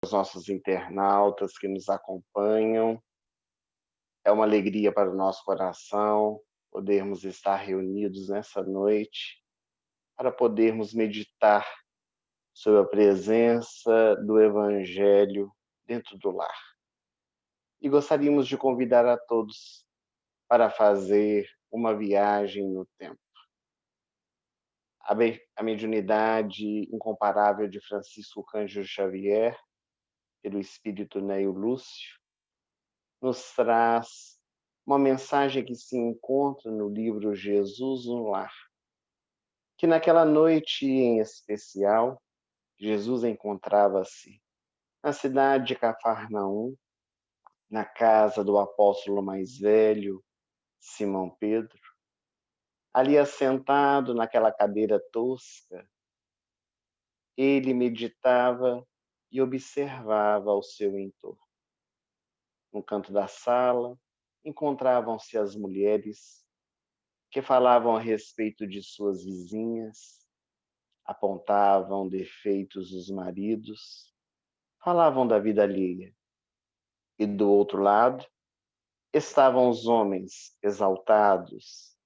Os nossos internautas que nos acompanham. É uma alegria para o nosso coração podermos estar reunidos nessa noite para podermos meditar sobre a presença do Evangelho dentro do lar. E gostaríamos de convidar a todos para fazer uma viagem no tempo. A mediunidade incomparável de Francisco Cândido Xavier, pelo espírito Neio Lúcio, nos traz uma mensagem que se encontra no livro Jesus no Lar, que naquela noite em especial, Jesus encontrava-se na cidade de Cafarnaum, na casa do apóstolo mais velho, Simão Pedro, ali assentado naquela cadeira tosca, ele meditava e observava ao seu entorno. No canto da sala, encontravam-se as mulheres que falavam a respeito de suas vizinhas, apontavam defeitos dos maridos, falavam da vida alheia. E do outro lado, estavam os homens exaltados,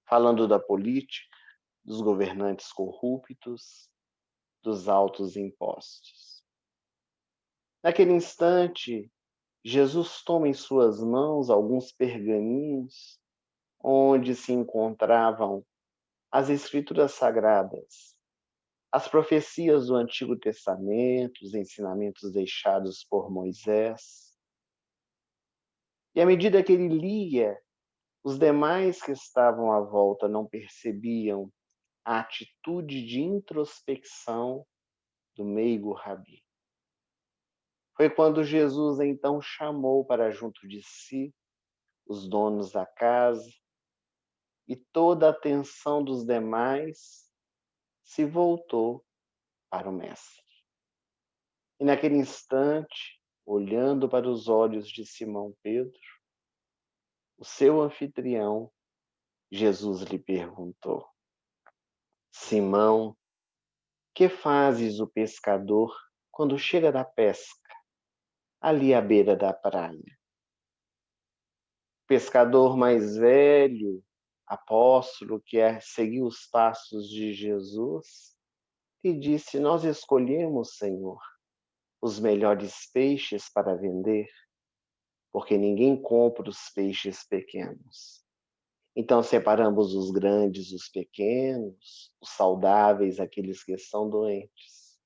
falando da política, dos governantes corruptos, dos altos impostos. Naquele instante, Jesus toma em suas mãos alguns pergaminhos onde se encontravam as Escrituras Sagradas, as profecias do Antigo Testamento, os ensinamentos deixados por Moisés. E à medida que ele lia, os demais que estavam à volta não percebiam a atitude de introspecção do meigo rabi. Foi quando Jesus então chamou para junto de si os donos da casa e toda a atenção dos demais se voltou para o Mestre. E naquele instante, olhando para os olhos de Simão Pedro, o seu anfitrião, Jesus lhe perguntou: Simão, que fazes o pescador quando chega da pesca, ali à beira da praia? O pescador mais velho, apóstolo, que seguiu os passos de Jesus, lhe disse: Nós escolhemos, Senhor, os melhores peixes para vender, porque ninguém compra os peixes pequenos. Então separamos os grandes dos pequenos, os saudáveis, aqueles que são doentes.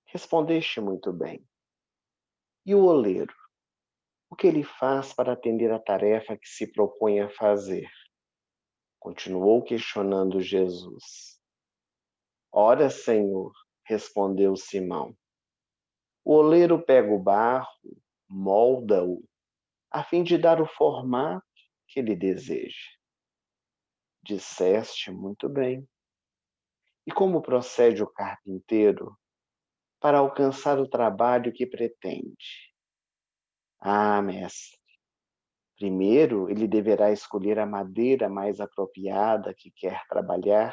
Respondeste muito bem. E o oleiro? O que ele faz para atender a tarefa que se propõe a fazer? Continuou questionando Jesus. Ora, Senhor, respondeu Simão, o oleiro pega o barro, molda-o, a fim de dar o formato que ele deseja. Disseste muito bem. E como procede o carpinteiro para alcançar o trabalho que pretende? Ah, mestre, primeiro ele deverá escolher a madeira mais apropriada que quer trabalhar,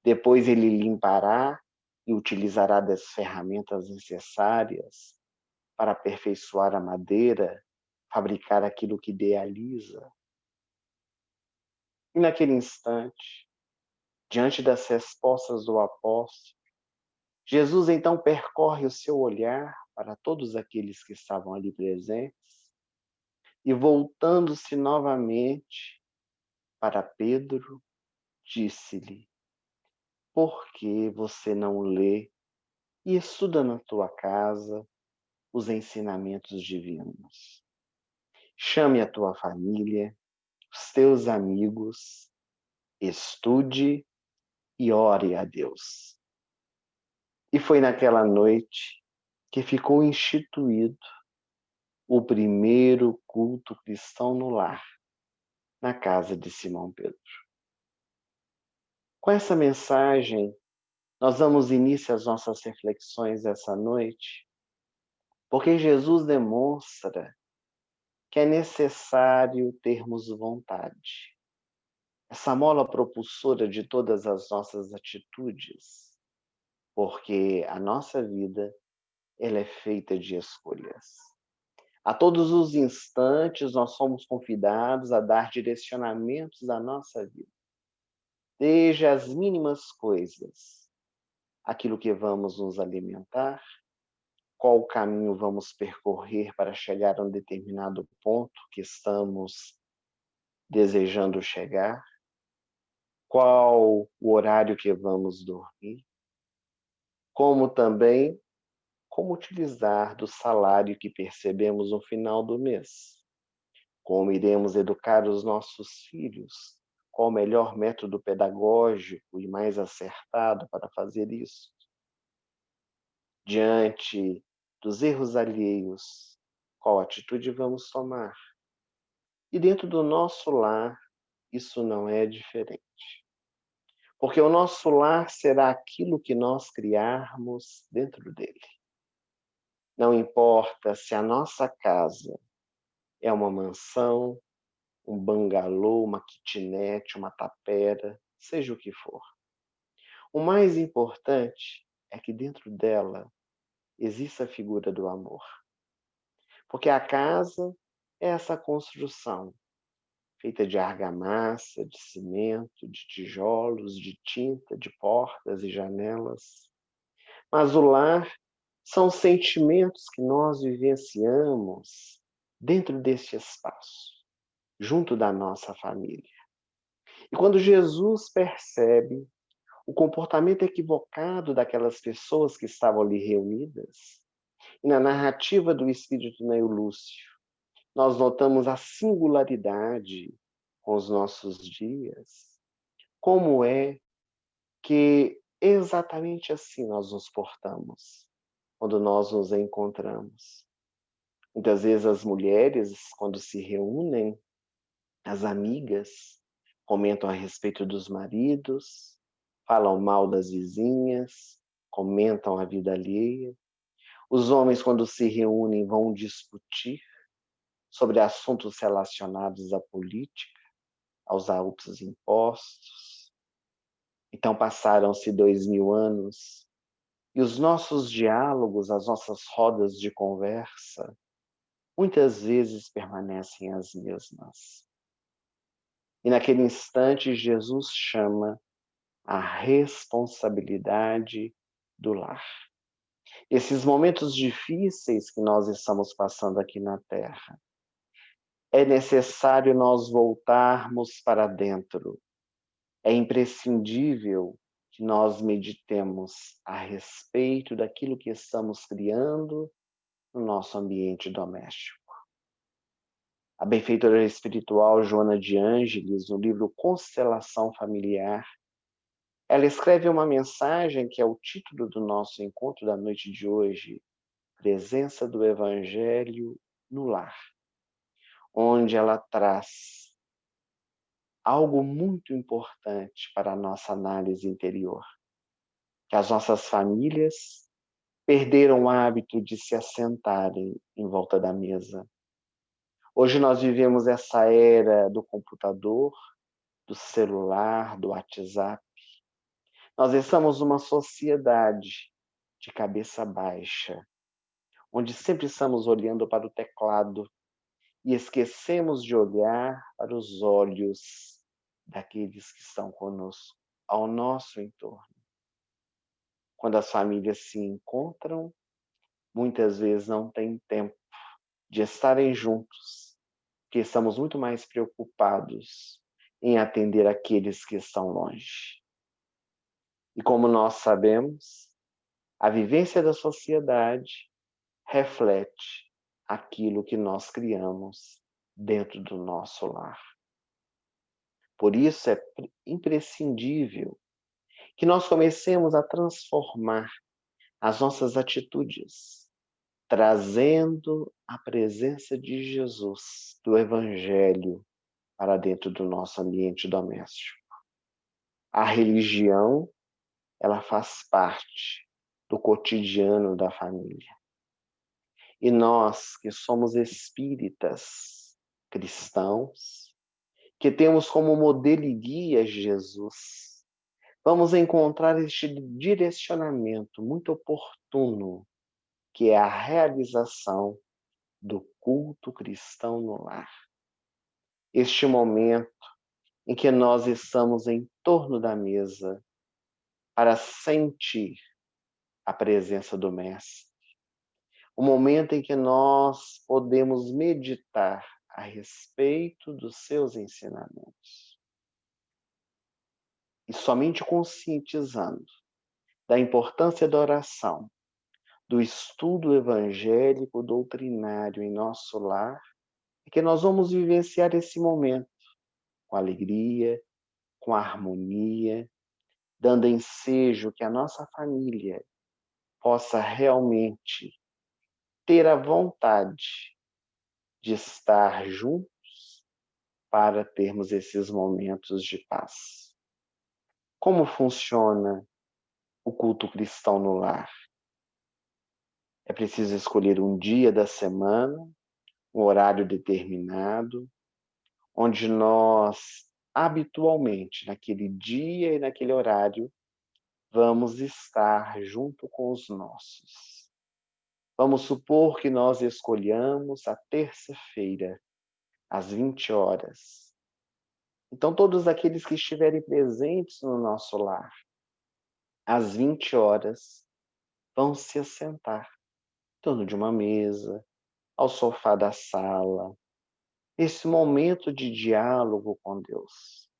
depois ele limpará e utilizará das ferramentas necessárias para aperfeiçoar a madeira, fabricar aquilo que idealiza. E naquele instante, diante das respostas do apóstolo, Jesus então percorre o seu olhar para todos aqueles que estavam ali presentes e, voltando-se novamente para Pedro, disse-lhe: Por que você não lê e estuda na tua casa os ensinamentos divinos? Chame a tua família, os teus amigos, estude e ore a Deus. E foi naquela noite que ficou instituído o primeiro culto cristão no lar, na casa de Simão Pedro. Com essa mensagem, nós damos início às nossas reflexões essa noite, porque Jesus demonstra que é necessário termos vontade, essa mola propulsora de todas as nossas atitudes, porque a nossa vida ela é feita de escolhas. A todos os instantes, nós somos convidados a dar direcionamentos à nossa vida, desde as mínimas coisas, aquilo que vamos nos alimentar, qual caminho vamos percorrer para chegar a um determinado ponto que estamos desejando chegar, qual o horário que vamos dormir, como também como utilizar do salário que percebemos no final do mês, como iremos educar os nossos filhos, qual o melhor método pedagógico e mais acertado para fazer isso. Diante dos erros alheios, qual atitude vamos tomar? E dentro do nosso lar, isso não é diferente. Porque o nosso lar será aquilo que nós criarmos dentro dele. Não importa se a nossa casa é uma mansão, um bangalô, uma kitnet, uma tapera, seja o que for. O mais importante é que dentro dela exista a figura do amor. Porque a casa é essa construção feita de argamassa, de cimento, de tijolos, de tinta, de portas e janelas. Mas o lar são sentimentos que nós vivenciamos dentro deste espaço, junto da nossa família. E quando Jesus percebe o comportamento equivocado daquelas pessoas que estavam ali reunidas, e na narrativa do espírito Neio Lúcio, nós notamos a singularidade com os nossos dias, como é que exatamente assim nós nos portamos quando nós nos encontramos. Muitas vezes as mulheres, quando se reúnem, as amigas, comentam a respeito dos maridos, falam mal das vizinhas, comentam a vida alheia. Os homens, quando se reúnem, vão discutir sobre assuntos relacionados à política, aos altos impostos. Então passaram-se 2000 anos e os nossos diálogos, as nossas rodas de conversa, muitas vezes permanecem as mesmas. E naquele instante, Jesus chama a responsabilidade do lar. Esses momentos difíceis que nós estamos passando aqui na Terra, é necessário nós voltarmos para dentro. É imprescindível que nós meditemos a respeito daquilo que estamos criando no nosso ambiente doméstico. A benfeitora espiritual Joana de Ângeles, no livro Constelação Familiar, ela escreve uma mensagem que é o título do nosso encontro da noite de hoje, Presença do Evangelho no Lar, onde ela traz algo muito importante para a nossa análise interior, que as nossas famílias perderam o hábito de se assentarem em volta da mesa. Hoje nós vivemos essa era do computador, do celular, do WhatsApp. Nós estamos numa sociedade de cabeça baixa, onde sempre estamos olhando para o teclado e esquecemos de olhar para os olhos daqueles que estão conosco, ao nosso entorno. Quando as famílias se encontram, muitas vezes não têm tempo de estarem juntos, porque estamos muito mais preocupados em atender aqueles que estão longe. E como nós sabemos, a vivência da sociedade reflete aquilo que nós criamos dentro do nosso lar. Por isso é imprescindível que nós comecemos a transformar as nossas atitudes, trazendo a presença de Jesus, do Evangelho, para dentro do nosso ambiente doméstico. A religião, ela faz parte do cotidiano da família. E nós, que somos espíritas, cristãos, que temos como modelo e guia Jesus, vamos encontrar este direcionamento muito oportuno que é a realização do culto cristão no lar. Este momento em que nós estamos em torno da mesa para sentir a presença do Mestre. O momento em que nós podemos meditar a respeito dos seus ensinamentos. E somente conscientizando da importância da oração, do estudo evangélico doutrinário em nosso lar, é que nós vamos vivenciar esse momento com alegria, com harmonia, dando ensejo que a nossa família possa realmente ter a vontade de estar juntos para termos esses momentos de paz. Como funciona o culto cristão no lar? É preciso escolher um dia da semana, um horário determinado, onde nós, habitualmente, naquele dia e naquele horário, vamos estar junto com os nossos. Vamos supor que nós escolhamos a terça-feira, às 20 horas. Então, todos aqueles que estiverem presentes no nosso lar, às 20 horas, vão se assentar em torno de uma mesa, ao sofá da sala, esse momento de diálogo com Deus.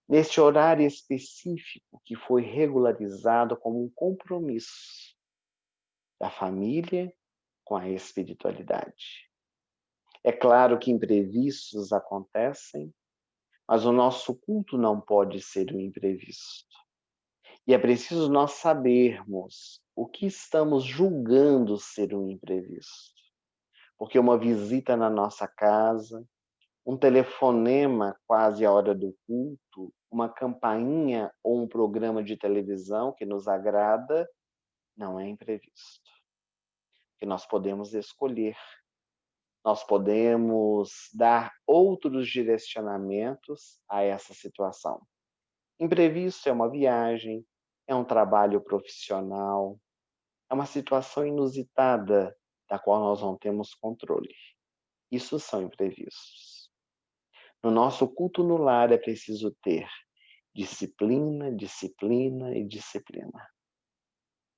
Neste horário específico que foi regularizado como um compromisso da família com a espiritualidade. É claro que imprevistos acontecem, mas o nosso culto não pode ser um imprevisto. E é preciso nós sabermos o que estamos julgando ser um imprevisto. Porque uma visita na nossa casa, um telefonema quase à hora do culto, uma campainha ou um programa de televisão que nos agrada, não é imprevisto. Que nós podemos escolher, nós podemos dar outros direcionamentos a essa situação. Imprevisto é uma viagem, é um trabalho profissional, é uma situação inusitada da qual nós não temos controle. Isso são imprevistos. No nosso culto no lar é preciso ter disciplina, disciplina e disciplina.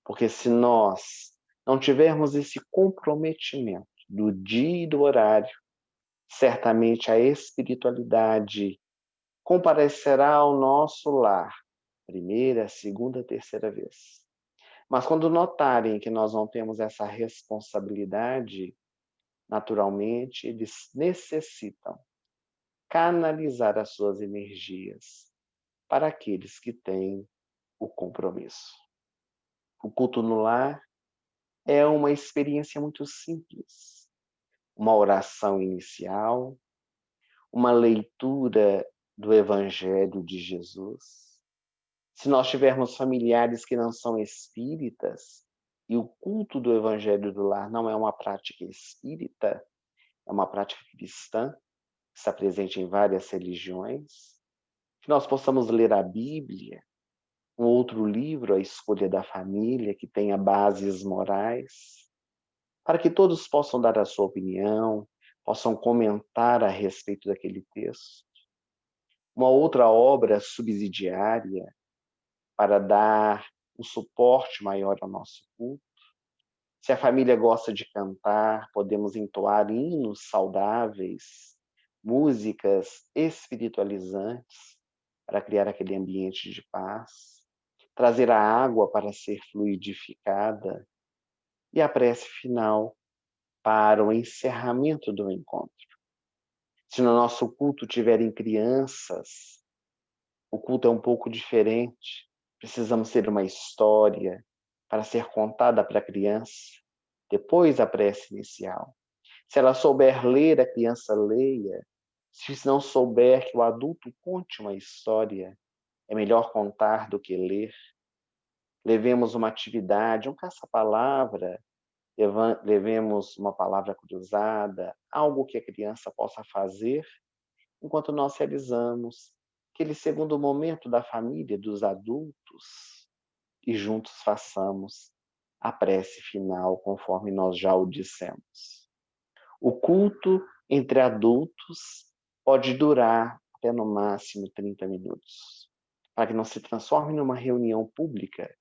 Porque se nós não tivermos esse comprometimento do dia e do horário, certamente a espiritualidade comparecerá ao nosso lar, primeira, segunda, terceira vez. Mas quando notarem que nós não temos essa responsabilidade, naturalmente eles necessitam canalizar as suas energias para aqueles que têm o compromisso. O culto no lar é uma experiência muito simples. Uma oração inicial, uma leitura do Evangelho de Jesus. Se nós tivermos familiares que não são espíritas, e o culto do Evangelho do lar não é uma prática espírita, é uma prática cristã, que está presente em várias religiões, que nós possamos ler a Bíblia, um outro livro, A Escolha da Família, que tenha bases morais, para que todos possam dar a sua opinião, possam comentar a respeito daquele texto. Uma outra obra subsidiária para dar um suporte maior ao nosso culto. Se a família gosta de cantar, podemos entoar hinos saudáveis, músicas espiritualizantes para criar aquele ambiente de paz, trazer a água para ser fluidificada e a prece final para o encerramento do encontro. Se no nosso culto tiverem crianças, o culto é um pouco diferente. Precisamos ter uma história para ser contada para a criança, depois a prece inicial. Se ela souber ler, a criança leia. Se não souber, que o adulto conte uma história. É melhor contar do que ler. Levemos uma atividade, um caça-palavra, levemos uma palavra cruzada, algo que a criança possa fazer, enquanto nós realizamos aquele segundo momento da família, dos adultos, e juntos façamos a prece final, conforme nós já o dissemos. O culto entre adultos pode durar até no máximo 30 minutos, para que não se transforme numa reunião pública,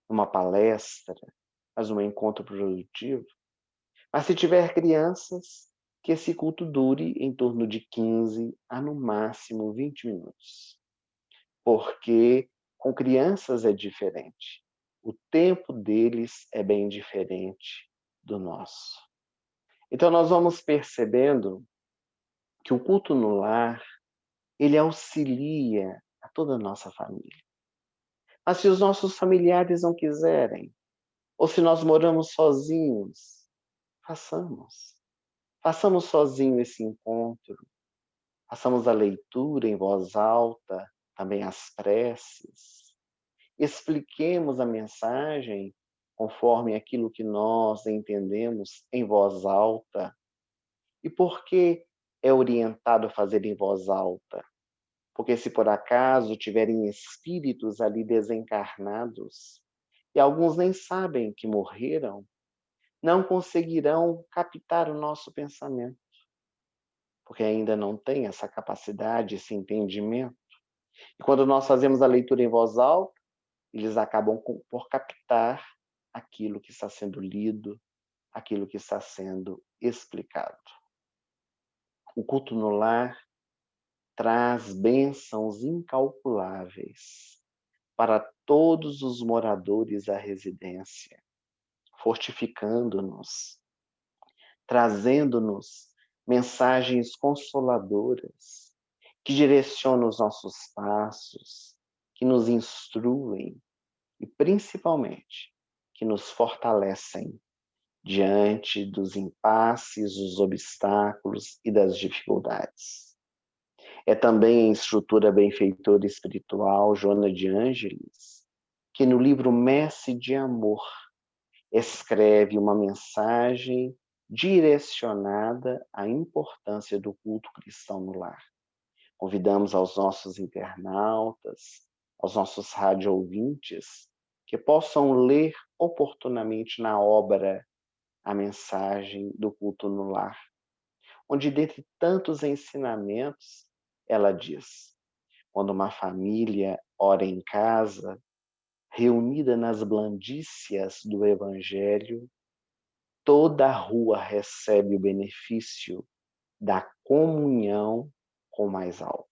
numa palestra, mas um encontro produtivo. Mas se tiver crianças, que esse culto dure em torno de 15 a no máximo 20 minutos. Porque com crianças é diferente. O tempo deles é bem diferente do nosso. Então nós vamos percebendo que o culto no lar, ele auxilia a toda a nossa família. Mas se os nossos familiares não quiserem, ou se nós moramos sozinhos, façamos. Façamos sozinho esse encontro. Façamos a leitura em voz alta, também as preces. Expliquemos a mensagem conforme aquilo que nós entendemos em voz alta. E por que é orientado a fazer em voz alta? Porque se por acaso tiverem espíritos ali desencarnados, e alguns nem sabem que morreram, não conseguirão captar o nosso pensamento, porque ainda não têm essa capacidade, esse entendimento. E quando nós fazemos a leitura em voz alta, eles acabam por captar aquilo que está sendo lido, aquilo que está sendo explicado. O culto no lar traz bênçãos incalculáveis para todos os moradores da residência, fortificando-nos, trazendo-nos mensagens consoladoras, que direcionam os nossos passos, que nos instruem e, principalmente, que nos fortalecem diante dos impasses, dos obstáculos e das dificuldades. É também a instrutora benfeitora espiritual Joana de Ângeles, que no livro Messe de Amor escreve uma mensagem direcionada à importância do culto cristão no lar. Convidamos aos nossos internautas, aos nossos rádio ouvintes, que possam ler oportunamente na obra a mensagem do culto no lar, onde, dentre tantos ensinamentos, ela diz: quando uma família ora em casa, reunida nas blandícias do Evangelho, toda a rua recebe o benefício da comunhão com o mais alto.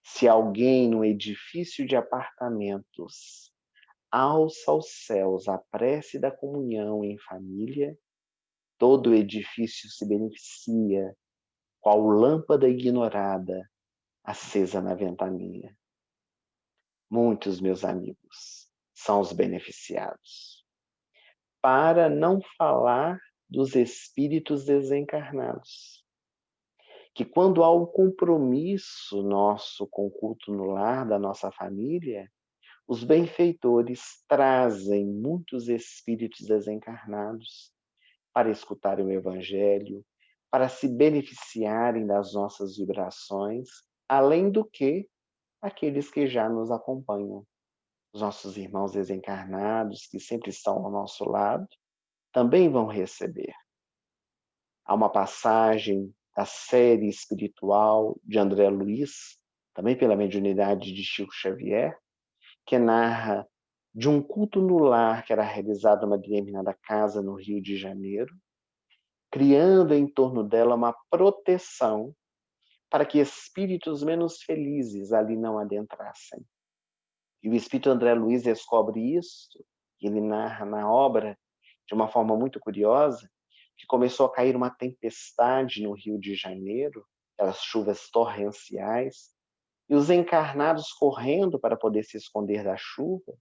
Se alguém no edifício de apartamentos alça aos céus a prece da comunhão em família, todo o edifício se beneficia, qual lâmpada ignorada acesa na ventania. Muitos, meus amigos, são os beneficiados. Para não falar dos espíritos desencarnados, que quando há um compromisso nosso com o culto no lar da nossa família, os benfeitores trazem muitos espíritos desencarnados para escutarem o Evangelho, para se beneficiarem das nossas vibrações, além do que aqueles que já nos acompanham. Os nossos irmãos desencarnados, que sempre estão ao nosso lado, também vão receber. Há uma passagem da série espiritual de André Luiz, também pela mediunidade de Chico Xavier, que narra de um culto no lar que era realizado numa determinada casa no Rio de Janeiro, criando em torno dela uma proteção para que espíritos menos felizes ali não adentrassem. E o espírito André Luiz descobre isso, e ele narra na obra de uma forma muito curiosa, que começou a cair uma tempestade no Rio de Janeiro, aquelas chuvas torrenciais, e os encarnados correndo para poder se esconder da chuva,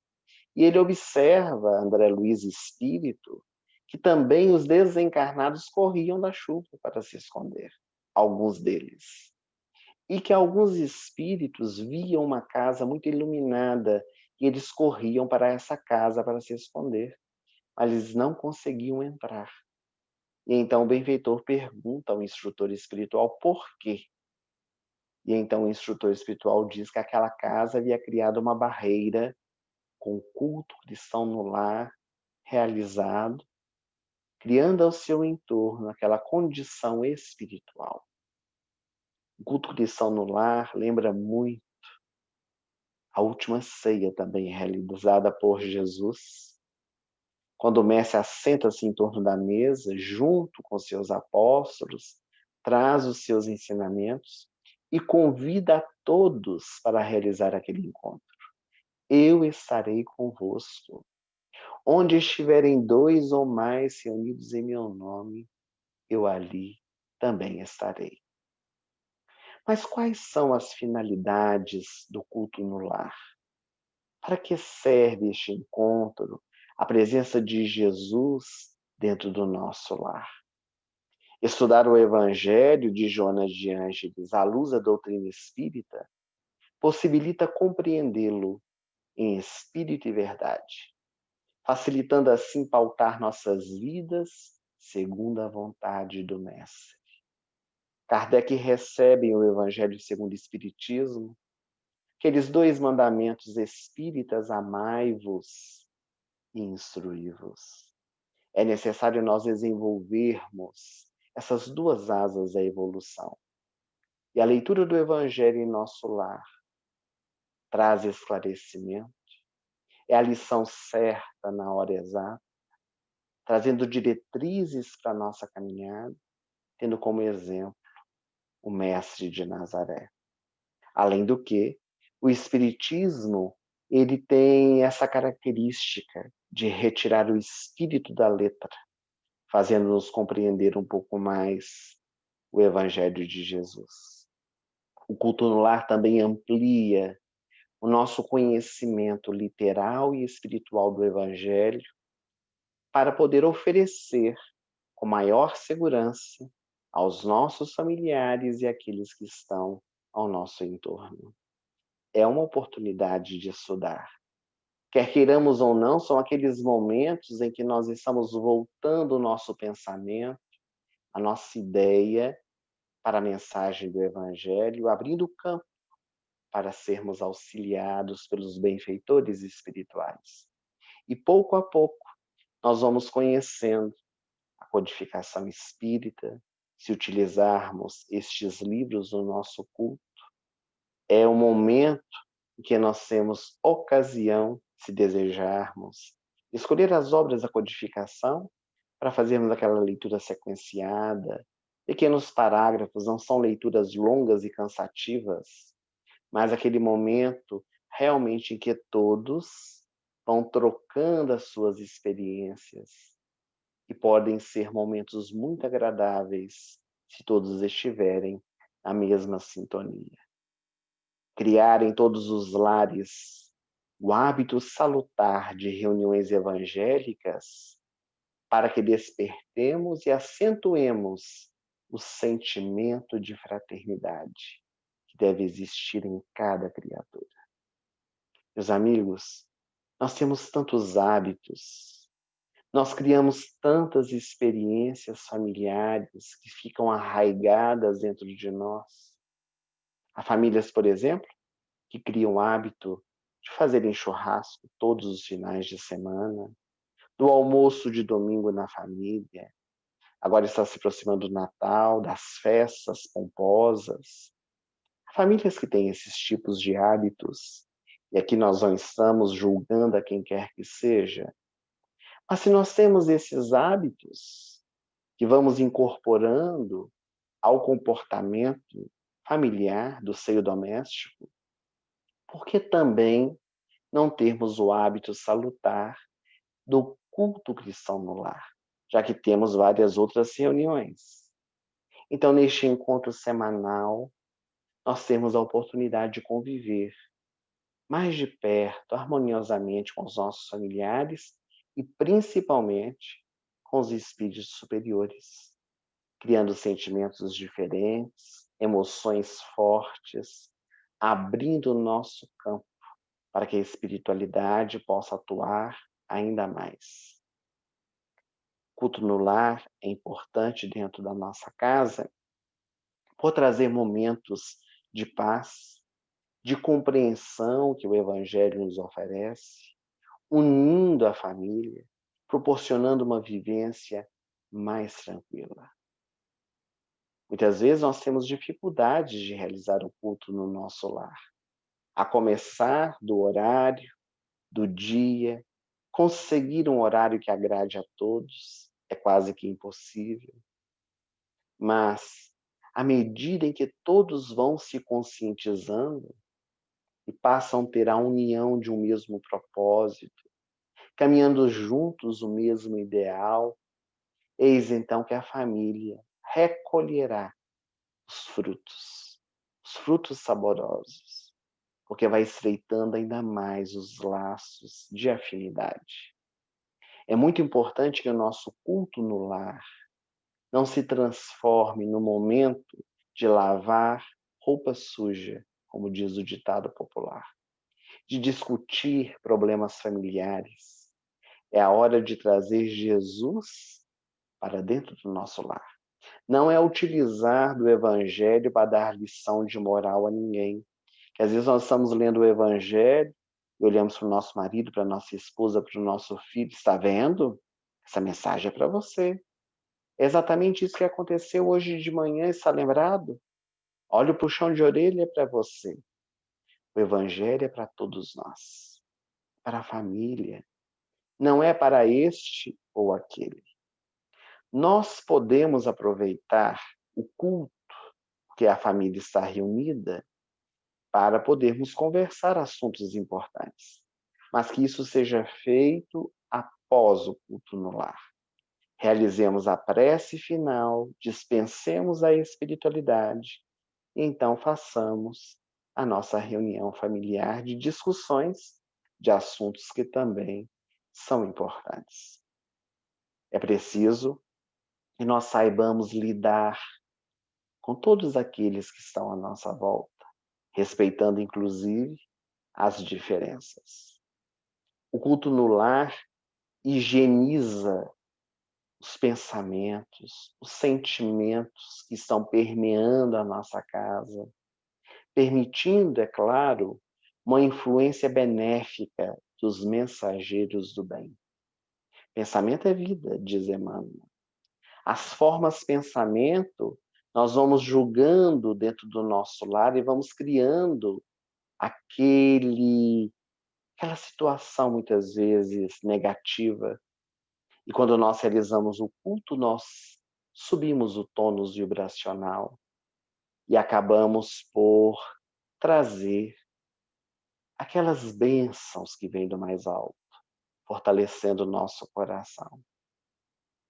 e ele observa, André Luiz espírito, que também os desencarnados corriam da chuva para se esconder, alguns deles. E que alguns espíritos viam uma casa muito iluminada e eles corriam para essa casa para se esconder, mas eles não conseguiam entrar. E então o benfeitor pergunta ao instrutor espiritual por quê. E então o instrutor espiritual diz que aquela casa havia criado uma barreira com o culto cristão no lar, realizado, criando ao seu entorno aquela condição espiritual. O culto cristão no lar lembra muito a última ceia também realizada por Jesus, quando o mestre assenta-se em torno da mesa, junto com seus apóstolos, traz os seus ensinamentos e convida a todos para realizar aquele encontro. Eu estarei convosco. Onde estiverem dois ou mais reunidos em meu nome, eu ali também estarei. Mas quais são as finalidades do culto no lar? Para que serve este encontro, a presença de Jesus dentro do nosso lar? Estudar o Evangelho de Jonas de Ângeles à luz da doutrina espírita possibilita compreendê-lo em espírito e verdade, facilitando assim pautar nossas vidas segundo a vontade do Mestre. Kardec recebe em o Evangelho segundo o Espiritismo aqueles 2 mandamentos espíritas: amai-vos e instruí-vos. É necessário nós desenvolvermos essas 2 asas da evolução. E a leitura do Evangelho em nosso lar traz esclarecimento, é a lição certa na hora exata, trazendo diretrizes para a nossa caminhada, tendo como exemplo o Mestre de Nazaré. Além do que, o Espiritismo ele tem essa característica de retirar o espírito da letra, fazendo-nos compreender um pouco mais o Evangelho de Jesus. O culto no lar também amplia o nosso conhecimento literal e espiritual do Evangelho para poder oferecer com maior segurança aos nossos familiares e àqueles que estão ao nosso entorno. É uma oportunidade de estudar. Quer queiramos ou não, são aqueles momentos em que nós estamos voltando o nosso pensamento, a nossa ideia para a mensagem do Evangelho, abrindo campo para sermos auxiliados pelos benfeitores espirituais. E pouco a pouco nós vamos conhecendo a codificação espírita, se utilizarmos estes livros no nosso culto. É o momento em que nós temos ocasião, se desejarmos, escolher as obras da codificação para fazermos aquela leitura sequenciada. Pequenos parágrafos, não são leituras longas e cansativas, mas aquele momento realmente em que todos vão trocando as suas experiências e podem ser momentos muito agradáveis se todos estiverem na mesma sintonia. Criar em todos os lares o hábito salutar de reuniões evangélicas para que despertemos e acentuemos o sentimento de fraternidade que deve existir em cada criatura. Meus amigos, nós temos tantos hábitos, nós criamos tantas experiências familiares que ficam arraigadas dentro de nós. Há famílias, por exemplo, que criam o hábito de fazerem churrasco todos os finais de semana, do almoço de domingo na família. Agora está se aproximando do Natal, das festas pomposas. Há famílias que têm esses tipos de hábitos, e aqui nós não estamos julgando a quem quer que seja, mas se nós temos esses hábitos que vamos incorporando ao comportamento familiar do seio doméstico, por que também não termos o hábito salutar do culto cristão no lar, já que temos várias outras reuniões? Então, neste encontro semanal, nós temos a oportunidade de conviver mais de perto, harmoniosamente com os nossos familiares e, principalmente, com os espíritos superiores, criando sentimentos diferentes, emoções fortes, abrindo o nosso campo para que a espiritualidade possa atuar ainda mais. O culto no lar é importante dentro da nossa casa por trazer momentos de paz, de compreensão que o Evangelho nos oferece, unindo a família, proporcionando uma vivência mais tranquila. Muitas vezes nós temos dificuldades de realizar o culto no nosso lar, a começar do horário, do dia, conseguir um horário que agrade a todos é quase que impossível. Mas, à medida em que todos vão se conscientizando e passam a ter a união de um mesmo propósito, caminhando juntos o mesmo ideal, eis então que a família recolherá os frutos saborosos, porque vai estreitando ainda mais os laços de afinidade. É muito importante que o nosso culto no lar não se transforme no momento de lavar roupa suja, como diz o ditado popular, de discutir problemas familiares. É a hora de trazer Jesus para dentro do nosso lar. Não é utilizar do evangelho para dar lição de moral a ninguém. Que às vezes nós estamos lendo o evangelho e olhamos para o nosso marido, para a nossa esposa, para o nosso filho, está vendo? Essa mensagem é para você. É exatamente isso que aconteceu hoje de manhã, está lembrado? Olha o puxão de orelha para você. O evangelho é para todos nós, para a família. Não é para este ou aquele. Nós podemos aproveitar o culto que a família está reunida para podermos conversar assuntos importantes, mas que isso seja feito após o culto no lar. Realizemos a prece final, dispensemos a espiritualidade e então façamos a nossa reunião familiar de discussões de assuntos que também são importantes. É preciso que nós saibamos lidar com todos aqueles que estão à nossa volta, respeitando inclusive as diferenças. O culto no lar higieniza os pensamentos, os sentimentos que estão permeando a nossa casa, permitindo, é claro, uma influência benéfica dos mensageiros do bem. Pensamento é vida, diz Emmanuel. As formas pensamento, nós vamos julgando dentro do nosso lar e vamos criando aquela situação muitas vezes negativa. E quando nós realizamos o culto, nós subimos o tônus vibracional e acabamos por trazer aquelas bênçãos que vêm do mais alto, fortalecendo o nosso coração.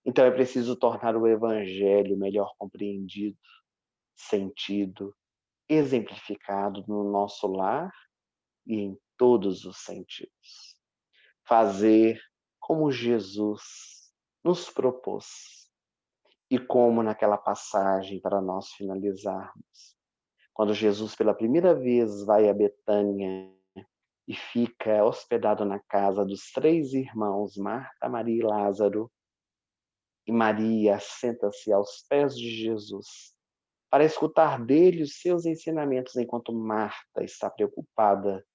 Então é preciso tornar o evangelho melhor compreendido, sentido, exemplificado no nosso lar e em todos os sentidos. Fazer como Jesus nos propôs e como naquela passagem para nós finalizarmos. Quando Jesus pela primeira vez vai a Betânia e fica hospedado na casa dos 3 irmãos, Marta, Maria e Lázaro, e Maria senta-se aos pés de Jesus para escutar dele os seus ensinamentos, enquanto Marta está preocupada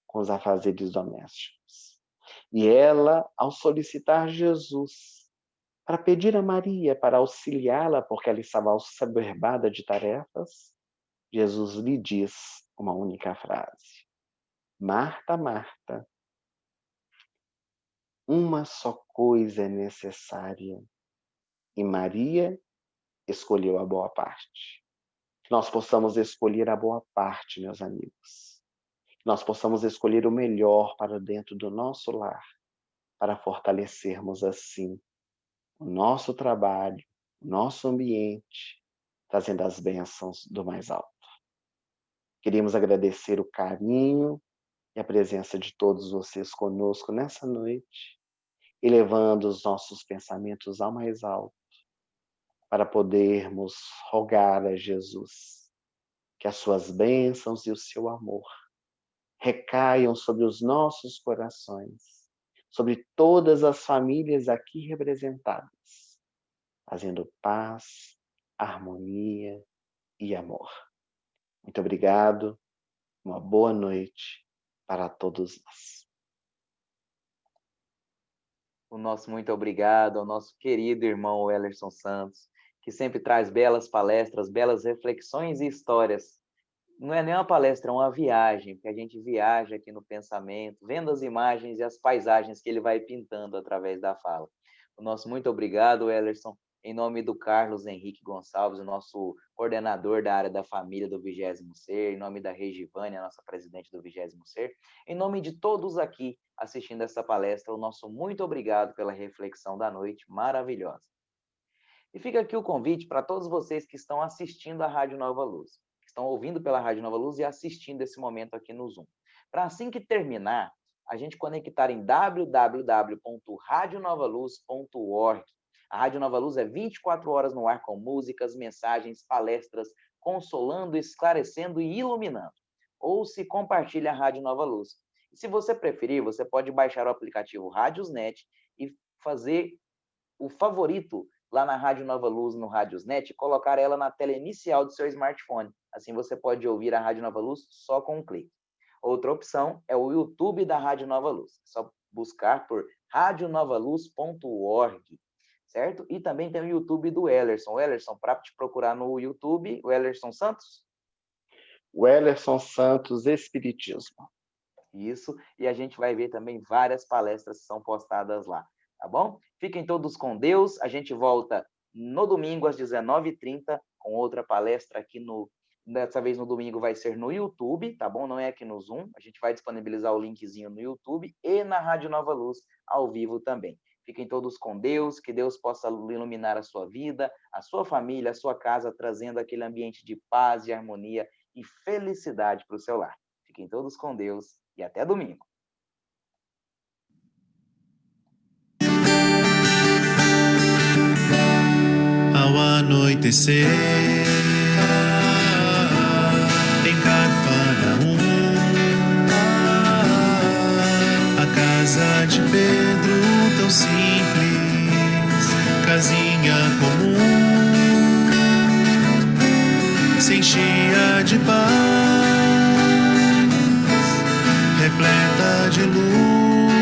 com os afazeres domésticos. E ela, ao solicitar Jesus, para pedir a Maria para auxiliá-la, porque ela estava assoberbada de tarefas, Jesus lhe diz uma única frase: Marta, Marta, uma só coisa é necessária, e Maria escolheu a boa parte. Que nós possamos escolher a boa parte, meus amigos. Que nós possamos escolher o melhor para dentro do nosso lar, para fortalecermos assim o nosso trabalho, o nosso ambiente, trazendo as bênçãos do mais alto. Queríamos agradecer o carinho e a presença de todos vocês conosco nessa noite, elevando os nossos pensamentos ao mais alto, para podermos rogar a Jesus que as suas bênçãos e o seu amor recaiam sobre os nossos corações, sobre todas as famílias aqui representadas, fazendo paz, harmonia e amor. Muito obrigado, uma boa noite para todos nós. O nosso muito obrigado ao nosso querido irmão Wellerson Santos, que sempre traz belas palestras, belas reflexões e histórias. Não é nem uma palestra, é uma viagem, porque a gente viaja aqui no pensamento, vendo as imagens e as paisagens que ele vai pintando através da fala. O nosso muito obrigado, Wellerson, em nome do Carlos Henrique Gonçalves, o nosso coordenador da área da família do 20º Ser, em nome da Regivânia, nossa presidente do 20º Ser, em nome de todos aqui assistindo essa palestra, o nosso muito obrigado pela reflexão da noite maravilhosa. E fica aqui o convite para todos vocês que estão assistindo a Rádio Nova Luz, que estão ouvindo pela Rádio Nova Luz e assistindo esse momento aqui no Zoom. Para assim que terminar, a gente conectar em www.radionovaluz.org. A Rádio Nova Luz é 24 horas no ar com músicas, mensagens, palestras, consolando, esclarecendo e iluminando. Ouça e compartilhe a Rádio Nova Luz. E se você preferir, você pode baixar o aplicativo Rádiosnet e fazer o favorito lá na Rádio Nova Luz, no Rádiosnet, e colocar ela na tela inicial do seu smartphone. Assim você pode ouvir a Rádio Nova Luz só com um clique. Outra opção é o YouTube da Rádio Nova Luz. É só buscar por radionovaluz.org, certo? E também tem o YouTube do Wellerson. Wellerson, para te procurar no YouTube, Wellerson Santos? Wellerson Santos Espiritismo. Isso, e a gente vai ver também várias palestras que são postadas lá, tá bom? Fiquem todos com Deus, a gente volta no domingo às 19h30 com outra palestra aqui dessa vez no domingo vai ser no YouTube, tá bom? Não é aqui no Zoom, a gente vai disponibilizar o linkzinho no YouTube e na Rádio Nova Luz ao vivo também. Fiquem todos com Deus, que Deus possa iluminar a sua vida, a sua família, a sua casa, trazendo aquele ambiente de paz, de harmonia e felicidade para o seu lar. Fiquem todos com Deus e até domingo. Ao anoitecer, em Cafarnaum, a casa de Pedro tão simples, casinha comum, se enchia de paz, repleta de luz,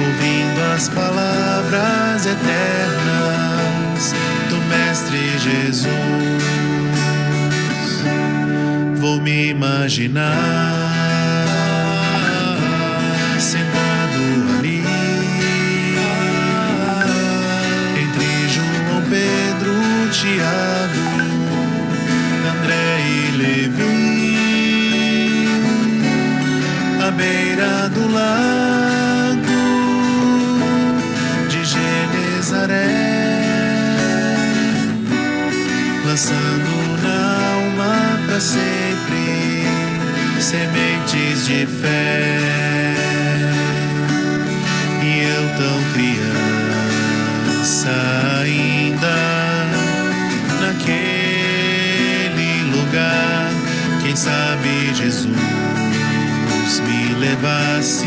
ouvindo as palavras eternas do Mestre Jesus. Vou me imaginar sentado ali entre João, Pedro, Tiago, André e Levi, à beira do lago de Genezaré, lançando na alma para sempre sementes de fé. E eu tão criança ainda naquele lugar, quem sabe Jesus me levasse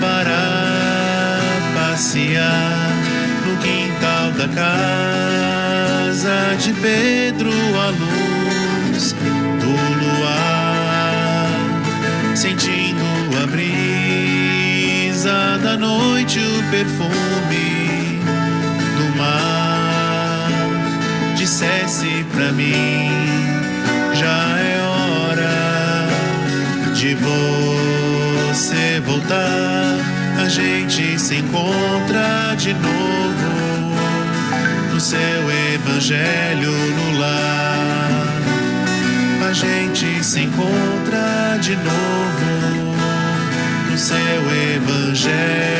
para passear no quintal da casa de Pedro, à luz do luar, sentindo a brisa da noite, o perfume do mar, dissesse pra mim: já é hora de você voltar. A gente se encontra de novo no seu evangelho no lar. A gente se encontra de novo no seu evangelho